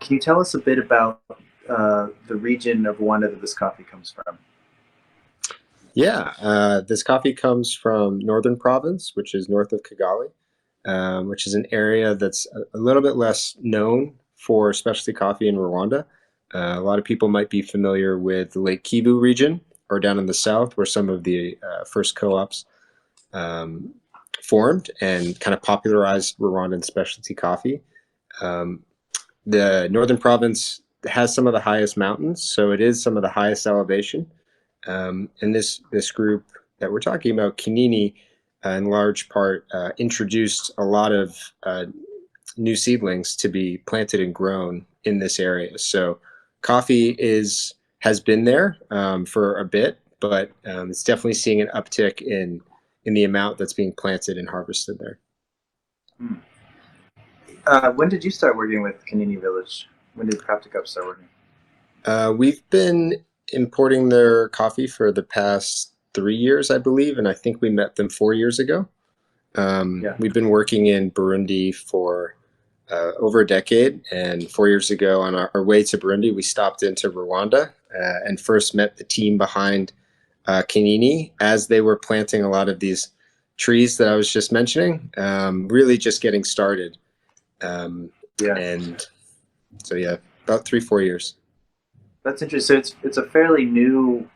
can you tell us a bit about the region of Rwanda that this coffee comes from? Yeah, this coffee comes from Northern Province, which is north of Kigali, which is an area that's a little bit less known for specialty coffee in Rwanda. A lot of people might be familiar with the Lake Kivu region or down in the south where some of the first co-ops um, formed and kind of popularized Rwandan specialty coffee. Um, the Northern Province has some of the highest mountains, so it is some of the highest elevation. And this group that we're talking about, Kinini, in large part, introduced a lot of new seedlings to be planted and grown in this area. So coffee has been there for a bit, but it's definitely seeing an uptick in the amount that's being planted and harvested there. Hmm. When did you start working with Kinini Village? When did Craft Cup start working? We've been importing their coffee for the past 3 years, I believe, and I think we met them 4 years ago. Yeah. We've been working in Burundi for over a decade, and 4 years ago, on our way to Burundi, we stopped into Rwanda and first met the team behind Kinini as they were planting a lot of these trees that I was just mentioning, really just getting started. Yeah. And so, yeah, about 3, 4 years. That's interesting. So it's a fairly new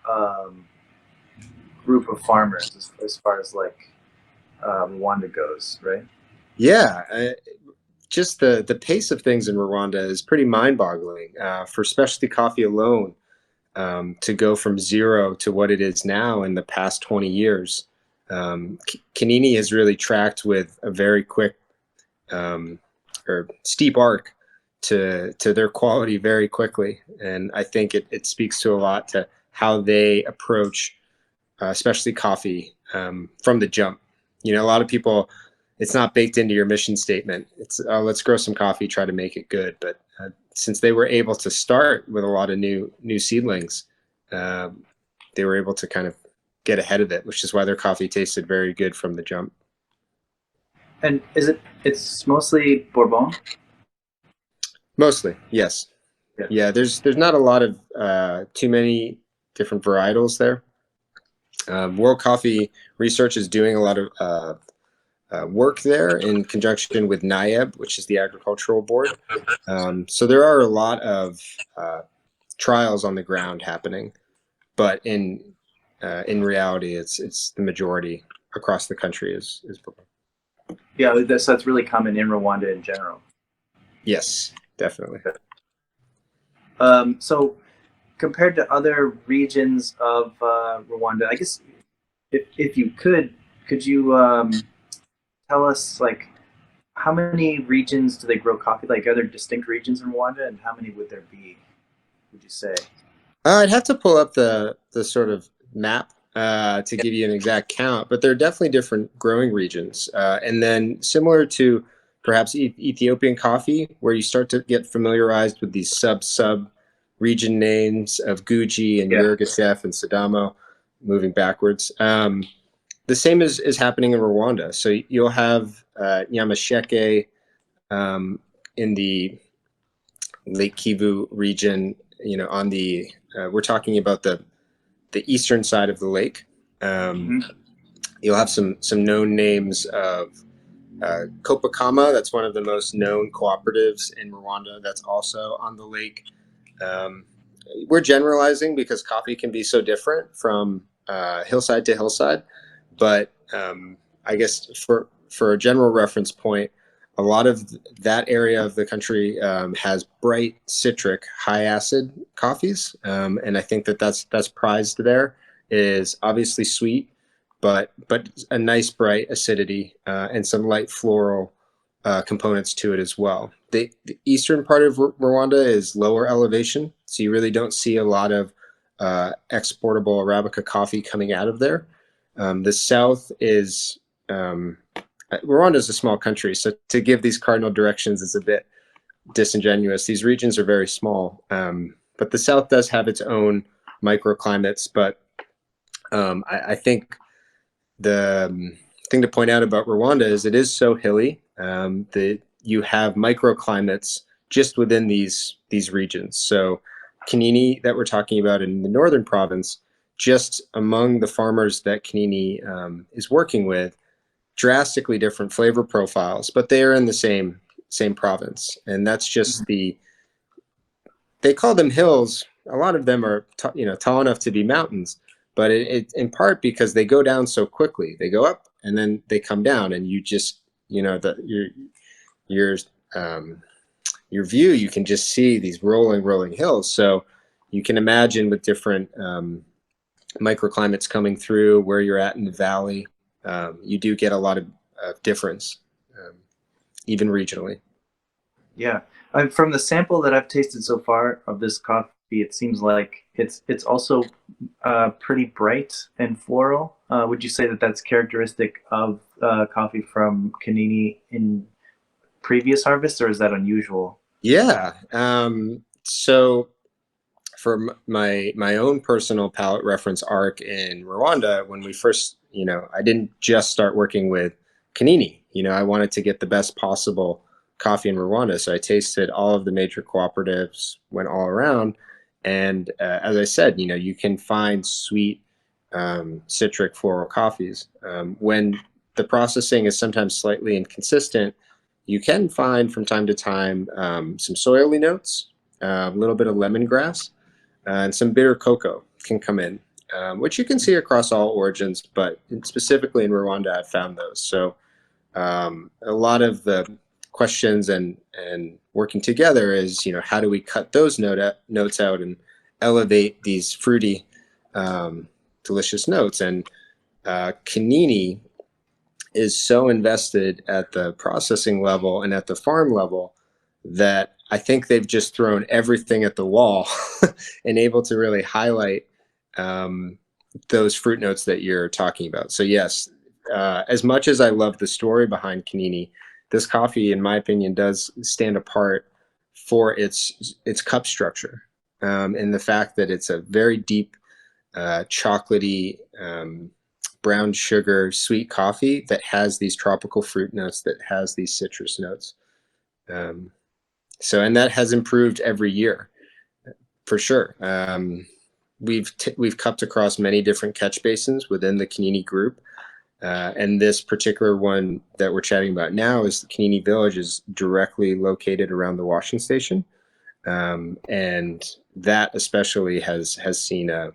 group of farmers as far as like Rwanda goes, right? Yeah, just the pace of things in Rwanda is pretty mind-boggling. For specialty coffee alone, to go from zero to what it is now in the past 20 years, Kanini has really tracked with a very quick or steep arc to their quality very quickly. And I think it speaks to a lot to how they approach specialty coffee from the jump. You know, a lot of people, it's not baked into your mission statement. It's let's grow some coffee, try to make it good. But since they were able to start with a lot of new seedlings, they were able to kind of get ahead of it, which is why their coffee tasted very good from the jump. And it's mostly Bourbon? Mostly, yes. Yeah. Yeah, there's not a lot of too many different varietals there. World Coffee Research is doing a lot of work there in conjunction with NIAB, which is the Agricultural Board. So there are a lot of trials on the ground happening, but in reality, it's the majority across the country is Bourbon. Yeah, that's really common in Rwanda in general. Yes, definitely. So compared to other regions of Rwanda, I guess if you could you tell us like how many regions do they grow coffee? Like, are there distinct regions in Rwanda, and how many would there be? Would you say? I'd have to pull up the sort of map to give you an exact count, but there are definitely different growing regions. And then similar to perhaps Ethiopian coffee, where you start to get familiarized with these sub region names of Guji and Yeah. Yirgacheffe and Sidamo, moving backwards. The same is happening in Rwanda. So you'll have Nyamasheke in the Lake Kivu region, you know, on the we're talking about the eastern side of the lake. Mm-hmm. You'll have some known names of Kopakama. That's one of the most known cooperatives in Rwanda. That's also on the lake. We're generalizing because coffee can be so different from hillside to hillside, but I guess for a general reference point, a lot of that area of the country has bright citric, high acid coffees, and I think that's prized there. Is obviously sweet, but a nice bright acidity and some light floral components to it as well. The eastern part of Rwanda is lower elevation, so you really don't see a lot of exportable Arabica coffee coming out of there. The south is Rwanda is a small country, so to give these cardinal directions is a bit disingenuous. These regions are very small, but the south does have its own microclimates. But I think the thing to point out about Rwanda is it is so hilly that you have microclimates just within these regions. So Kinini that we're talking about in the northern province, just among the farmers that Kinini is working with, drastically different flavor profiles, but they are in the same province, and that's just they call them hills. A lot of them are tall enough to be mountains, but it in part because they go down so quickly. They go up and then they come down, and you just your um, your view, you can just see these rolling hills. So you can imagine with different microclimates coming through where you're at in the valley, you do get a lot of difference, um, even regionally. Yeah, from the sample that I've tasted so far of this coffee, it seems like it's also pretty bright and floral. Would you say that that's characteristic of coffee from Kanini in previous harvests, or is that unusual? Yeah. So for my own personal palate reference arc in Rwanda, when we first, I didn't just start working with Kanini. I wanted to get the best possible coffee in Rwanda, so I tasted all of the major cooperatives, went all around, and as I said, you can find sweet, citric floral coffees. When the processing is sometimes slightly inconsistent, you can find from time to time some soily notes, a little bit of lemongrass, and some bitter cocoa can come in, which you can see across all origins, but specifically in Rwanda, I've found those. So a lot of the questions and working together is, how do we cut those notes out and elevate these fruity, delicious notes? And Kanini is so invested at the processing level and at the farm level that I think they've just thrown everything at the wall and able to really highlight um, those fruit notes that you're talking about. So yes, as much as I love the story behind Kanini, this coffee, in my opinion, does stand apart for its cup structure, and the fact that it's a very deep, chocolatey, brown sugar sweet coffee that has these tropical fruit notes, that has these citrus notes. Um, and that has improved every year for sure. We've cupped across many different catch basins within the Kinini group, and this particular one that we're chatting about now is the Kinini Village, is directly located around the washing station, and that especially has seen a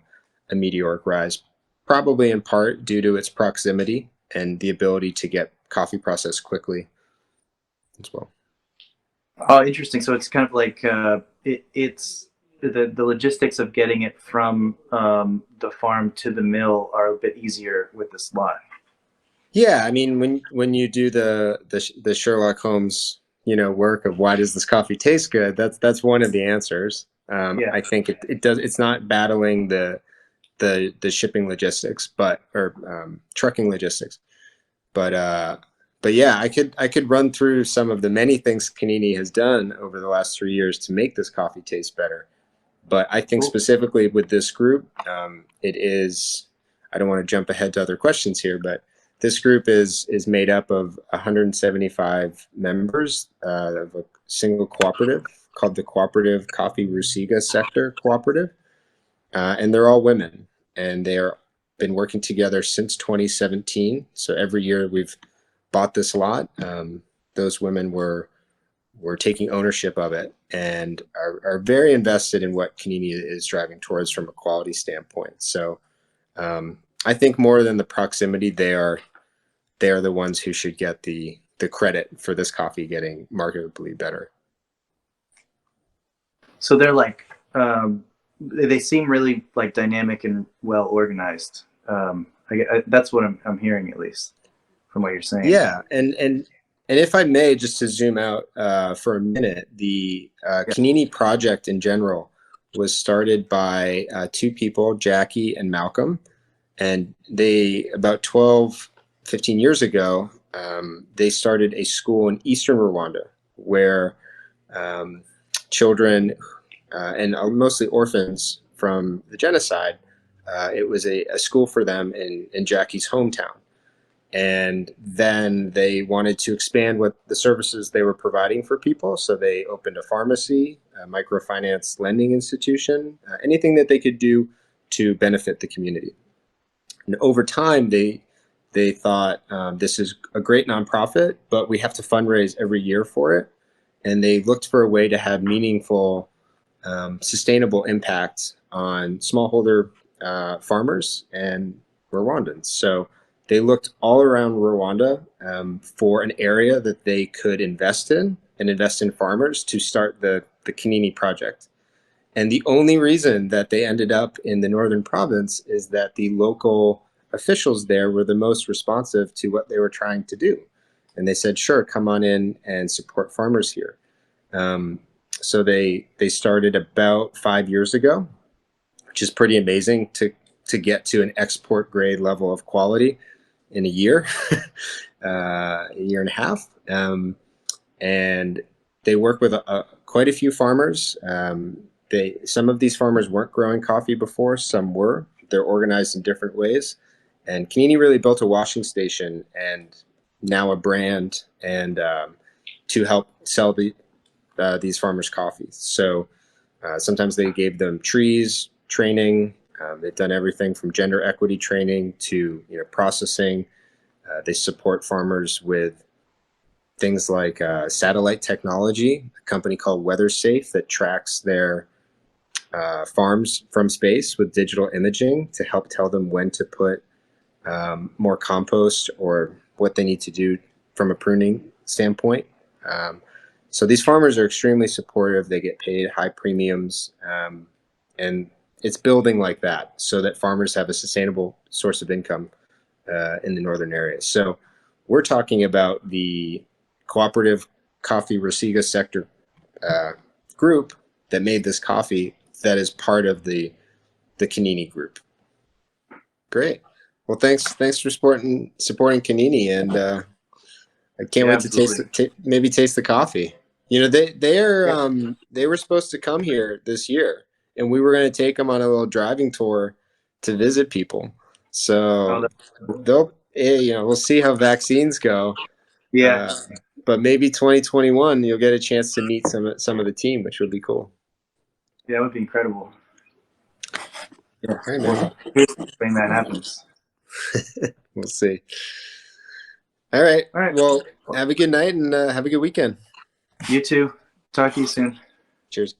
meteoric rise, probably in part due to its proximity and the ability to get coffee processed quickly as well. Oh, interesting. So it's kind of like it's the logistics of getting it from the farm to the mill are a bit easier with this lot. Yeah, I mean, when you do the Sherlock Holmes, work of why does this coffee taste good, that's one of the answers. Yeah. I think it does. It's not battling the shipping logistics, or trucking logistics, but yeah, I could run through some of the many things Kanini has done over the last 3 years to make this coffee taste better. But I think Cool. specifically with this group, it is. I don't want to jump ahead to other questions here, but this group is made up of 175 members of a single cooperative called the Cooperative Coffee Rusiga Sector Cooperative, and they're all women, and they are been working together since 2017. So every year we've bought this lot. Those women were taking ownership of it and are very invested in what Kanini is driving towards from a quality standpoint. So I think more than the proximity, they are the ones who should get the credit for this coffee getting markedly better. So they're like they seem really like dynamic and well organized. That's what I'm hearing, at least from what you're saying. Yeah, and if I may, just to zoom out for a minute, the Yeah. Kanini project in general was started by two people, Jackie and Malcolm, and they about 12, 15 years ago, they started a school in eastern Rwanda where um, children and mostly orphans from the genocide, it was a school for them in Jackie's hometown. And then they wanted to expand what the services they were providing for people. So they opened a pharmacy, a microfinance lending institution, anything that they could do to benefit the community. And over time, they thought this is a great nonprofit, but we have to fundraise every year for it. And they looked for a way to have meaningful, sustainable impact on smallholder farmers and Rwandans. So they looked all around Rwanda for an area that they could invest in and invest in farmers to start the Kinini project. And the only reason that they ended up in the northern province is that the local officials there were the most responsive to what they were trying to do. And they said, sure, come on in and support farmers here. Um, so they started about 5 years ago, which is pretty amazing to get to an export grade level of quality in a year, a year and a half. And they work with quite a few farmers. Some of these farmers weren't growing coffee before, some were. They're organized in different ways. And Kinini really built a washing station and now a brand and to help sell these farmers coffee. So sometimes they gave them trees training. They've done everything from gender equity training to processing. They support farmers with things like satellite technology, a company called WeatherSafe that tracks their farms from space with digital imaging to help tell them when to put more compost or what they need to do from a pruning standpoint. So these farmers are extremely supportive. They get paid high premiums, and it's building like that so that farmers have a sustainable source of income in the northern areas. So we're talking about the cooperative coffee Resiga sector group that made this coffee that is part of the Kinini group. Great. Well, thanks for supporting Kinini, and I can't Yeah, wait to absolutely. maybe taste the coffee. Yeah. They were supposed to come here this year, and we were going to take them on a little driving tour to visit people. Oh, So they'll we'll see how vaccines go. yeah. Uh, but maybe 2021 you'll get a chance to meet some of the team, which would be cool. Yeah, it would be incredible. Yeah. All right, Well, man. when that happens. We'll see. All right. All right. Well, Well, have a good night and have a good weekend. you too. Talk to you soon. Cheers.